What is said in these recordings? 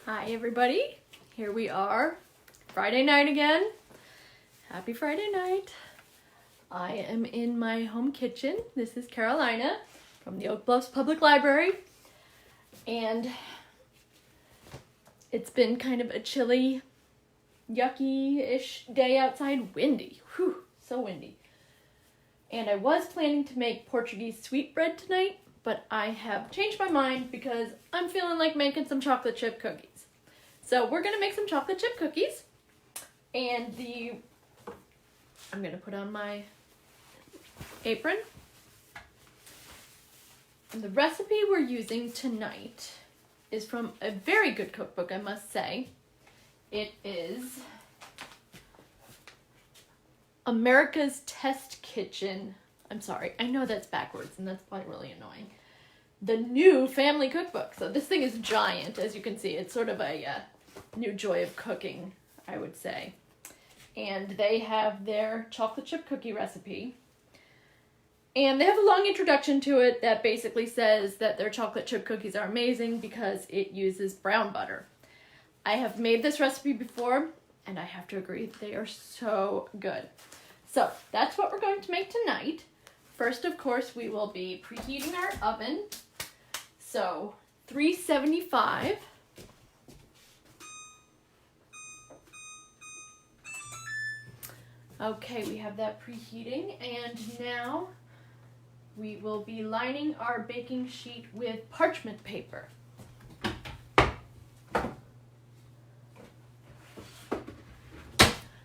Hi everybody, here we are, Friday night again. Happy Friday night. I am in my home kitchen. This is Carolina from the Oak Bluffs Public Library. And it's been kind of a chilly, yucky-ish day outside. Windy, whew, so windy. And I was planning to make Portuguese sweetbread tonight, but I have changed my mind because I'm feeling like making some chocolate chip cookies. So we're gonna make some chocolate chip cookies, and I'm gonna put on my apron. And the recipe we're using tonight is from a very good cookbook, I must say. It is America's Test Kitchen. I'm sorry, I know that's backwards and that's probably really annoying. The New Family Cookbook. So this thing is giant, as you can see. It's sort of a new joy of cooking, I would say. And they have their chocolate chip cookie recipe. And they have a long introduction to it that basically says that their chocolate chip cookies are amazing because it uses brown butter. I have made this recipe before, and I have to agree, they are so good. So that's what we're going to make tonight. First, of course, we will be preheating our oven. So 375. Okay, we have that preheating, and now we will be lining our baking sheet with parchment paper.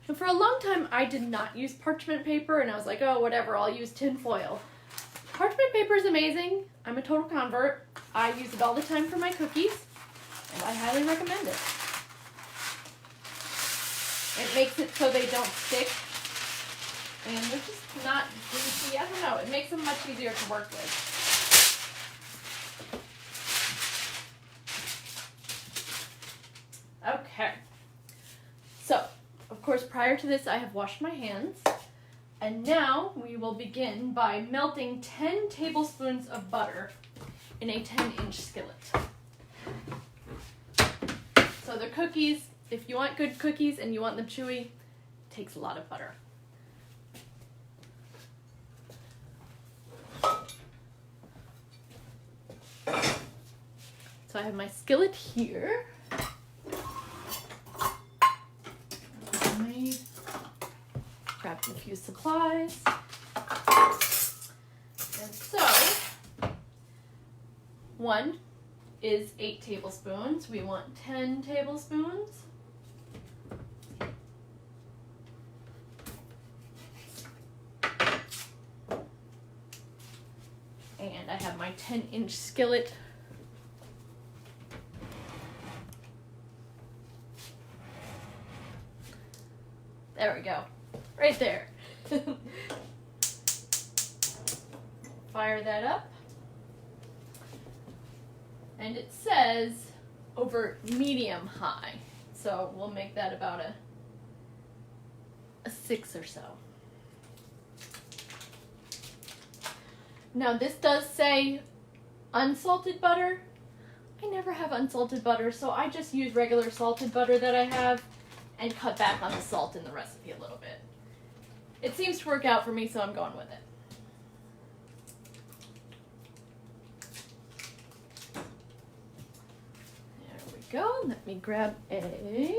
And for a long time, I did not use parchment paper, and I was like, oh, whatever, I'll use tin foil. Parchment paper is amazing. I'm a total convert. I use it all the time for my cookies, and I highly recommend it. It makes it so they don't stick, and they're just not greasy. I don't know. It makes them much easier to work with. Okay. So, of course, prior to this, I have washed my hands. And now we will begin by melting 10 tablespoons of butter in a 10-inch skillet. So the cookies, if you want good cookies and you want them chewy, it takes a lot of butter. So I have my skillet here. Grab a few supplies. And so, one is 8 tablespoons. We want 10 tablespoons. And I have my 10-inch skillet. There we go. Right there. Fire that up. And it says over medium high. So we'll make that about a 6 or so. Now this does say unsalted butter. I never have unsalted butter, so I just use regular salted butter that I have and cut back on the salt in the recipe a little bit. It seems to work out for me, so I'm going with it. There we go. Let me grab a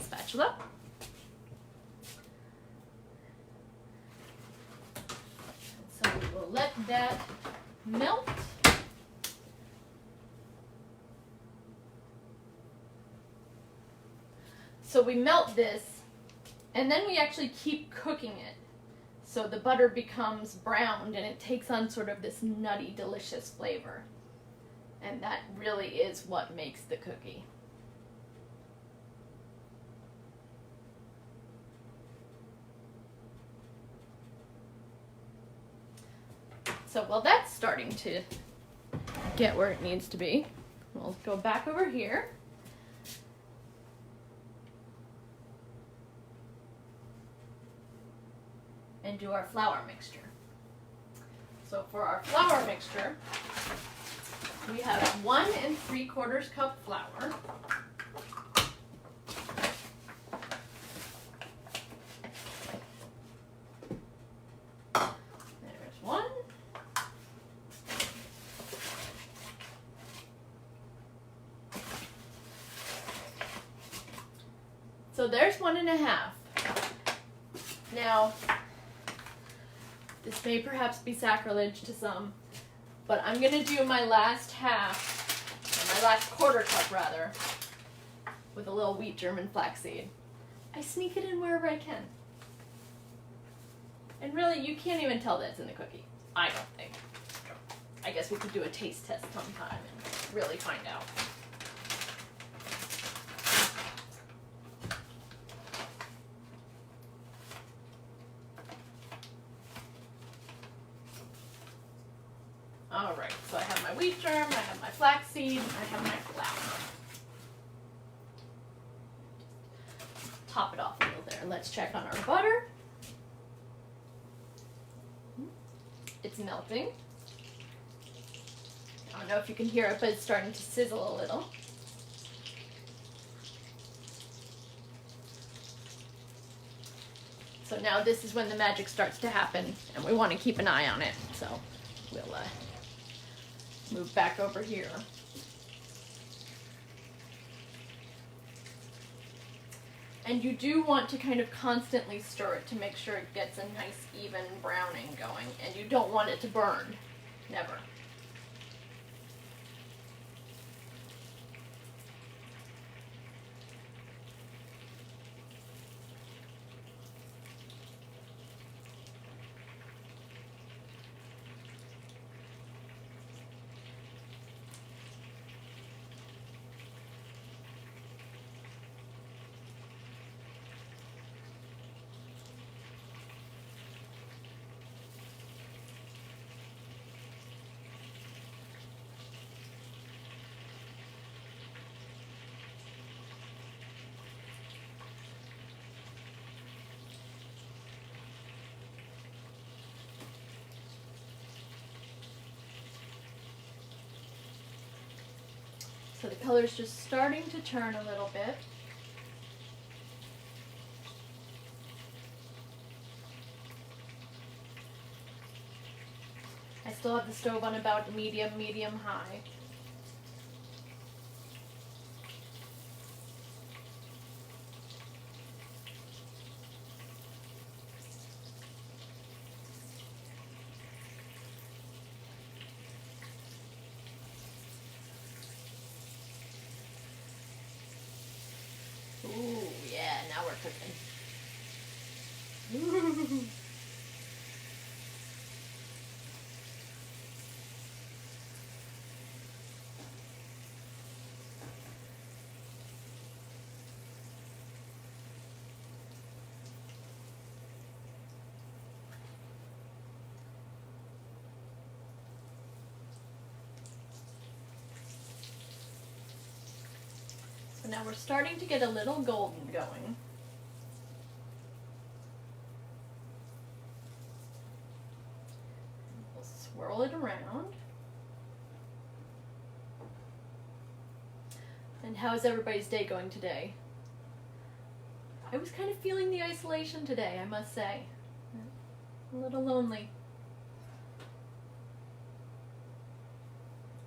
spatula. So we will let that melt. So we melt this, and then we actually keep cooking it. So the butter becomes browned, and it takes on sort of this nutty, delicious flavor. And that really is what makes the cookie. So while that's starting to get where it needs to be, we'll go back over here. And do our flour mixture. So for our flour mixture, We have 1 3/4 cup flour. There's 1. So there's 1.5. Now, this may perhaps be sacrilege to some, but I'm going to do my last half, or my last 1/4 cup rather, with a little wheat German flaxseed. I sneak it in wherever I can. And really, you can't even tell that's in the cookie. I don't think. I guess we could do a taste test sometime and really find out. All right, so I have my wheat germ, I have my flaxseed, I have my flour. Top it off a little there. Let's check on our butter. It's melting. I don't know if you can hear it, but it's starting to sizzle a little. So now this is when the magic starts to happen, and we want to keep an eye on it. So we'll move back over here. And you do want to kind of constantly stir it to make sure it gets a nice even browning going, and you don't want it to burn. Never. So the color's just starting to turn a little bit. I still have the stove on about medium high. Ooh, yeah, now we're cooking. Ooh. So now we're starting to get a little golden going. We'll swirl it around. And how is everybody's day going today? I was kind of feeling the isolation today, I must say. A little lonely.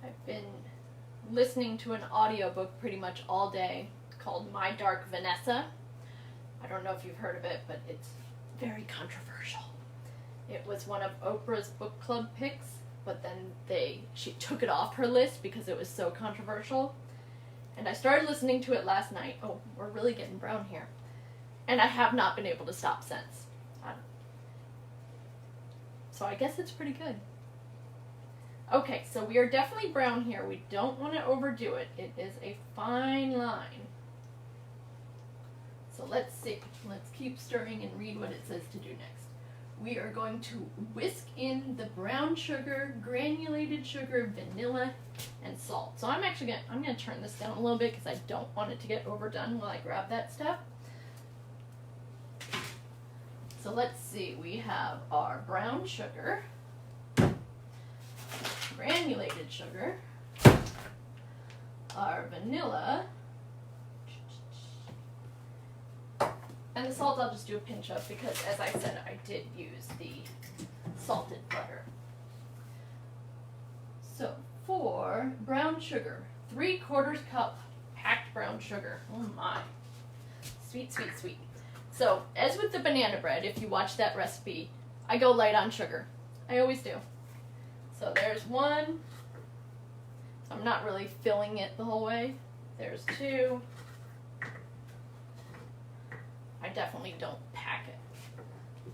I've been listening to an audiobook pretty much all day called My Dark Vanessa. I don't know if you've heard of it, but it's very controversial. It was one of Oprah's book club picks, but then she took it off her list because it was so controversial. And I started listening to it last night. Oh, we're really getting brown here. And I have not been able to stop since. So I guess it's pretty good. Okay, so we are definitely brown here. We don't want to overdo it. It is a fine line. So let's see. Let's keep stirring and read what it says to do next. We are going to whisk in the brown sugar, granulated sugar, vanilla, and salt. So I'm going to turn this down a little bit because I don't want it to get overdone while I grab that stuff. So let's see. We have our brown sugar, granulated sugar, our vanilla. And the salt I'll just do a pinch of because, as I said, I did use the salted butter. So for brown sugar, 3/4 cup packed brown sugar. Oh my. Sweet, sweet, sweet. So as with the banana bread, if you watch that recipe, I go light on sugar. I always do. So there's 1. So I'm not really filling it the whole way. There's 2. I definitely don't pack it.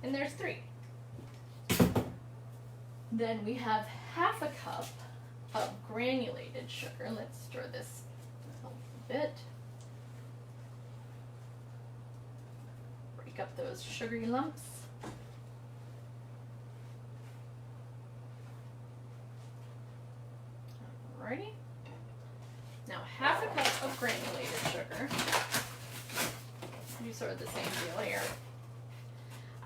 And there's 3. Then we have 1/2 cup of granulated sugar. Let's stir this a little bit. Break up those sugary lumps. Alrighty. Now 1/2 cup of granulated sugar. Do sort of the same deal here.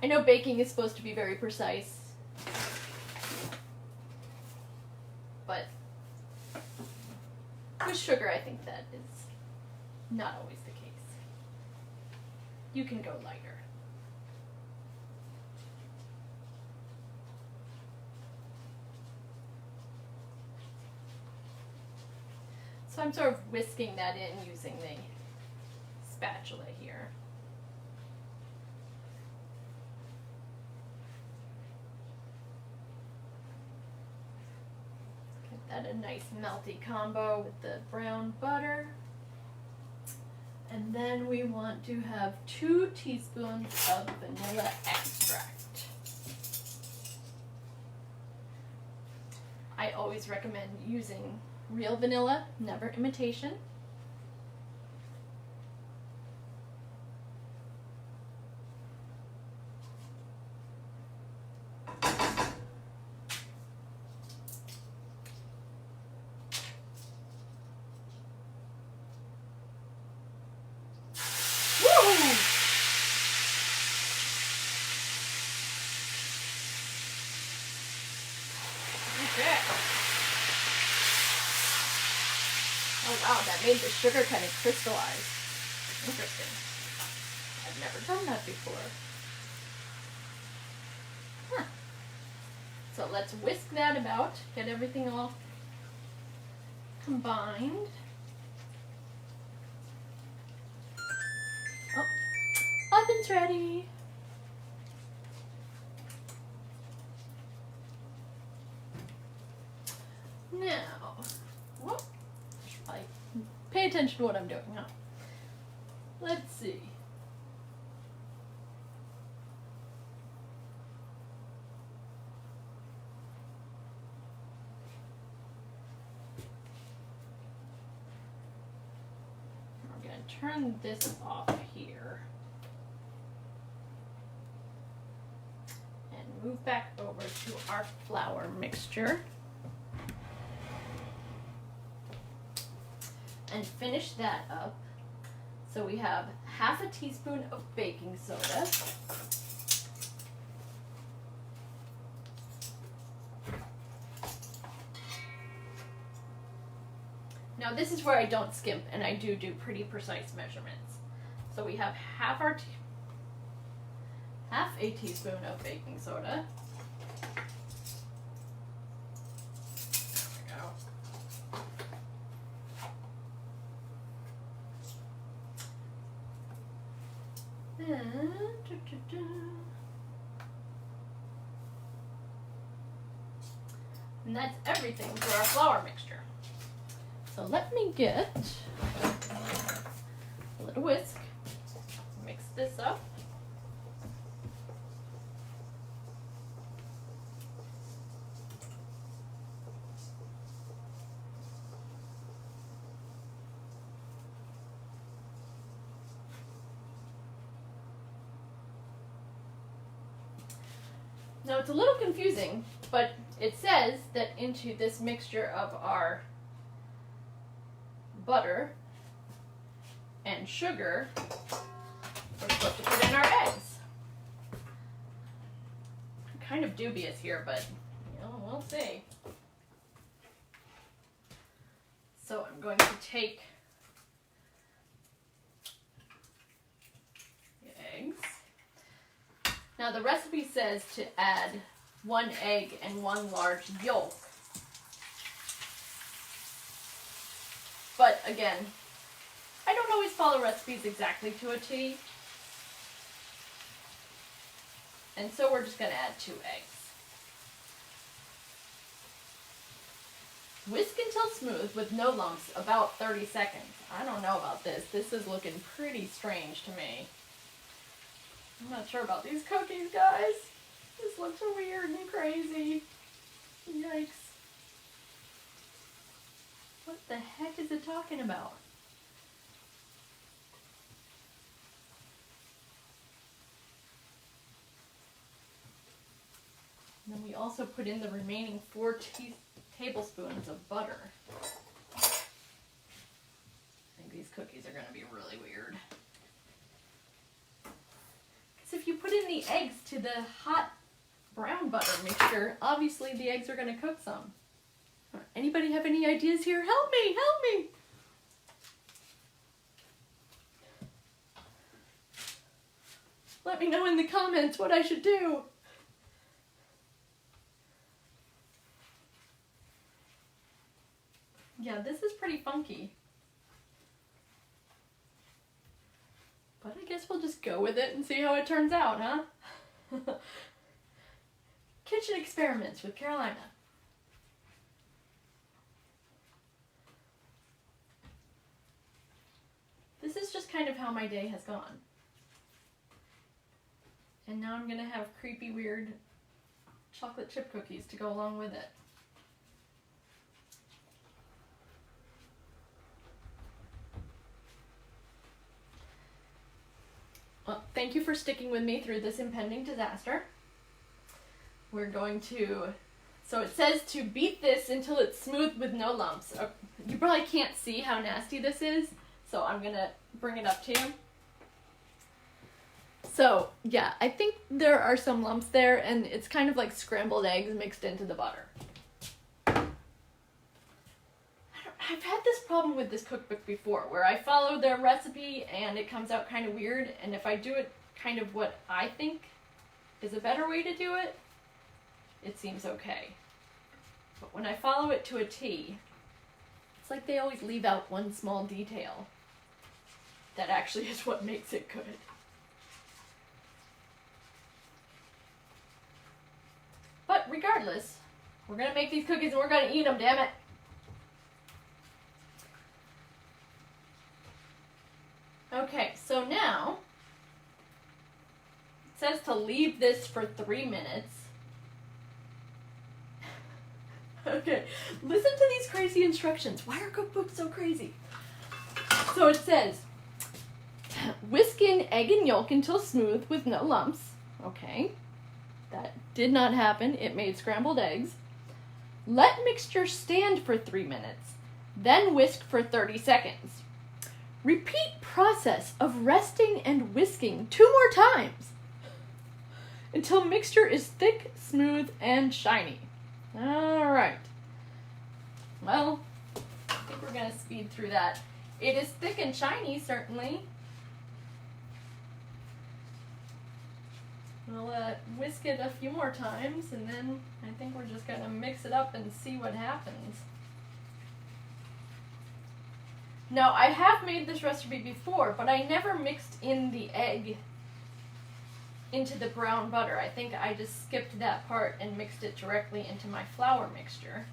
I know baking is supposed to be very precise, but with sugar I think that is not always the case. You can go lighter. So I'm sort of whisking that in using the spatula here. Get that a nice melty combo with the brown butter. And then we want to have 2 teaspoons of vanilla extract. I always recommend using real vanilla, never imitation. Oh wow, that made the sugar kind of crystallize. Interesting. I've never done that before. Huh. So let's whisk that about, get everything all combined. Oh, oven's ready. Now, whoop. Pay attention to what I'm doing, huh? Let's see. I'm going to turn this off here and move back over to our flour mixture. And finish that up. So we have 1/2 teaspoon of baking soda. Now this is where I don't skimp and I do pretty precise measurements. So we have half a teaspoon of baking soda. And that's everything for our flour mixture. So let me get a little whisk, mix this up. Now it's a little confusing, but it says that into this mixture of our butter and sugar, we're supposed to put in our eggs. I'm kind of dubious here, but we'll see. So I'm going to take the eggs. Now the recipe says to add 1 egg and 1 large yolk. But again, I don't always follow recipes exactly to a T. And so we're just going to add 2 eggs. Whisk until smooth with no lumps, about 30 seconds. I don't know about this. This is looking pretty strange to me. I'm not sure about these cookies, guys. This looks weird and crazy. Yikes. What the heck is it talking about? And then we also put in the remaining 4 tablespoons of butter. I think these cookies are going to be really weird. Because if you put in the eggs to the hot brown butter mixture, obviously the eggs are going to cook some. Anybody have any ideas here? Help me! Help me! Let me know in the comments what I should do. Yeah, this is pretty funky. But I guess we'll just go with it and see how it turns out, huh? Kitchen experiments with Carolina. This is just kind of how my day has gone. And now I'm gonna have creepy, weird chocolate chip cookies to go along with it. Well, thank you for sticking with me through this impending disaster. We're going to, so it says to beat this until it's smooth with no lumps. You probably can't see how nasty this is, so I'm gonna bring it up to you. So, yeah, I think there are some lumps there, and it's kind of like scrambled eggs mixed into the butter. I've had this problem with this cookbook before, where I follow their recipe and it comes out kind of weird, and if I do it kind of what I think is a better way to do it, it seems okay. But when I follow it to a T, it's like they always leave out one small detail that actually is what makes it good. But regardless, we're gonna make these cookies and we're gonna eat them, damn it! Okay, so now, it says to leave this for 3 minutes. Okay, listen to these crazy instructions. Why are cookbooks so crazy? So it says, whisk in egg and yolk until smooth with no lumps. Okay, that did not happen. It made scrambled eggs. Let mixture stand for 3 minutes, then whisk for 30 seconds. Repeat process of resting and whisking 2 more times until mixture is thick, smooth, and shiny. All right. Well, I think we're going to speed through that. It is thick and shiny, certainly. We'll whisk it a few more times, and then I think we're just going to mix it up and see what happens. Now, I have made this recipe before, but I never mixed in the egg into the brown butter. I think I just skipped that part and mixed it directly into my flour mixture,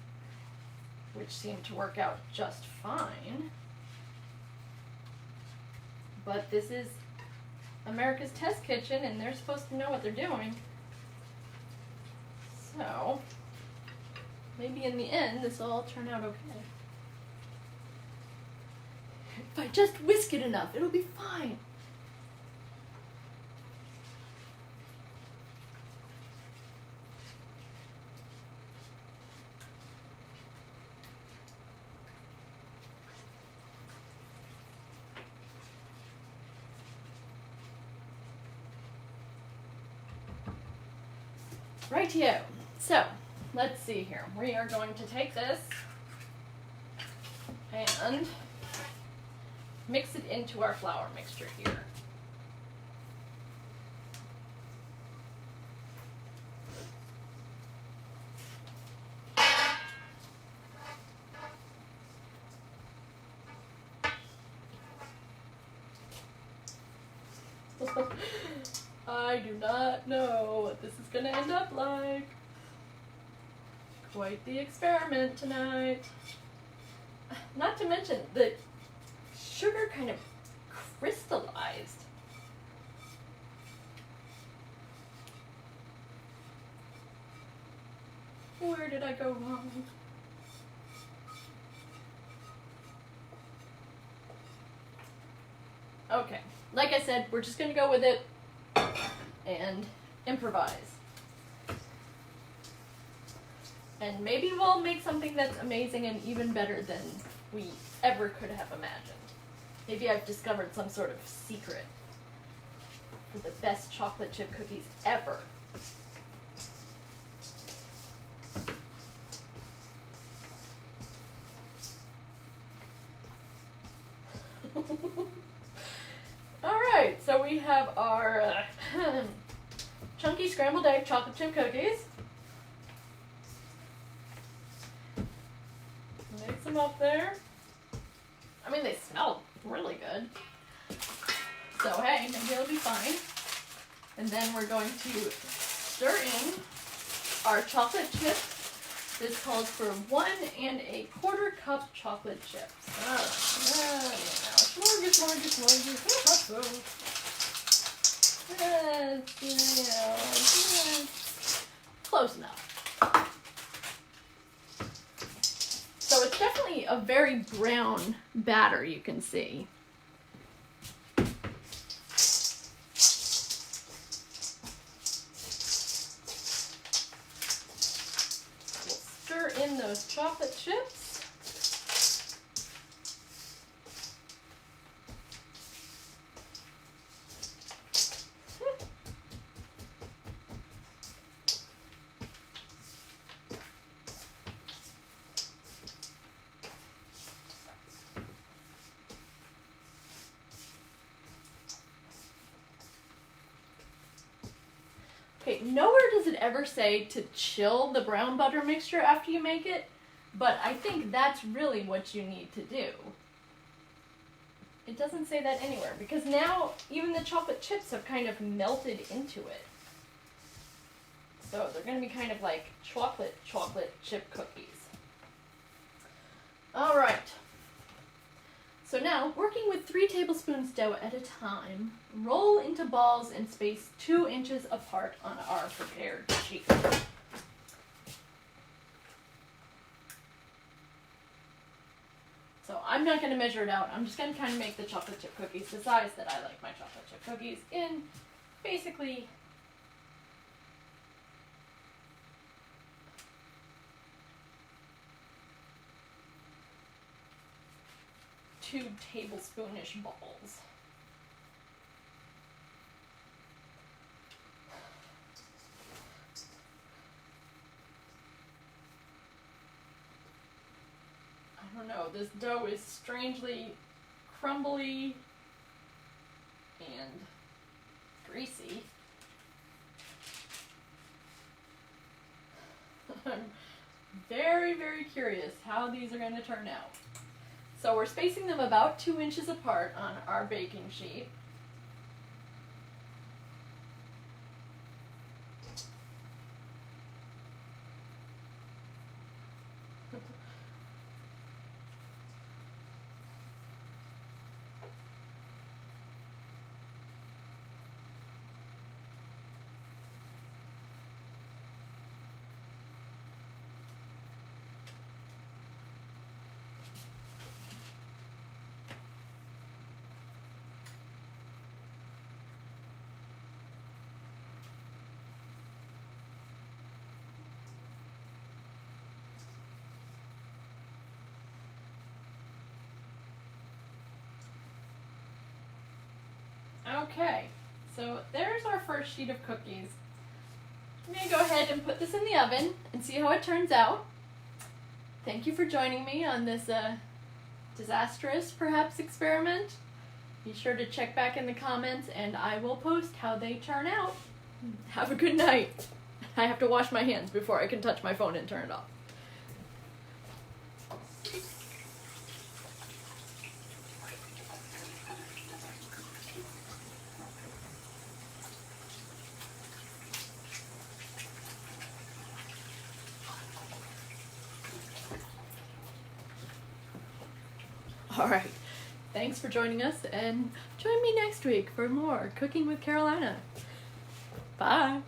which seemed to work out just fine. But this is America's Test Kitchen, and they're supposed to know what they're doing. So, maybe in the end, this will all turn out okay. If I just whisk it enough, it'll be fine. Rightio. So, let's see here. We are going to take this and and mix it into our flour mixture here. I do not know what this is going to end up like. Quite the experiment tonight. Not to mention, the sugar kind of crystallized. Where did I go wrong? Okay, like I said, we're just going to go with it and improvise. And maybe we'll make something that's amazing and even better than we ever could have imagined. Maybe I've discovered some sort of secret for the best chocolate chip cookies ever. Alright, so we have our chunky scrambled egg chocolate chip cookies. Mix them up there. I mean, they smell really good. So hey, maybe it'll be fine. And then we're going to stir in our chocolate chips. This calls for 1 1/4 cup chocolate chips. Close enough. So it's definitely a very brown batter, you can see. We'll stir in those chocolate chips. Okay, nowhere does it ever say to chill the brown butter mixture after you make it, but I think that's really what you need to do. It doesn't say that anywhere, because now even the chocolate chips have kind of melted into it. So they're going to be kind of like chocolate chip cookies. Alright. So now, working with 3 tablespoons dough at a time, roll into balls and space 2 inches apart on our prepared sheet. So I'm not going to measure it out. I'm just going to kind of make the chocolate chip cookies the size that I like my chocolate chip cookies in. Basically, two tablespoonish balls. I don't know, this dough is strangely crumbly and greasy. I'm very, very curious how these are going to turn out. So we're spacing them about 2 inches apart on our baking sheet. Okay, so there's our first sheet of cookies. I'm going to go ahead and put this in the oven and see how it turns out. Thank you for joining me on this disastrous, perhaps, experiment, be sure to check back in the comments and I will post how they turn out. Have a good night. I have to wash my hands before I can touch my phone and turn it off. Alright, thanks for joining us, and join me next week for more Cooking with Carolina. Bye!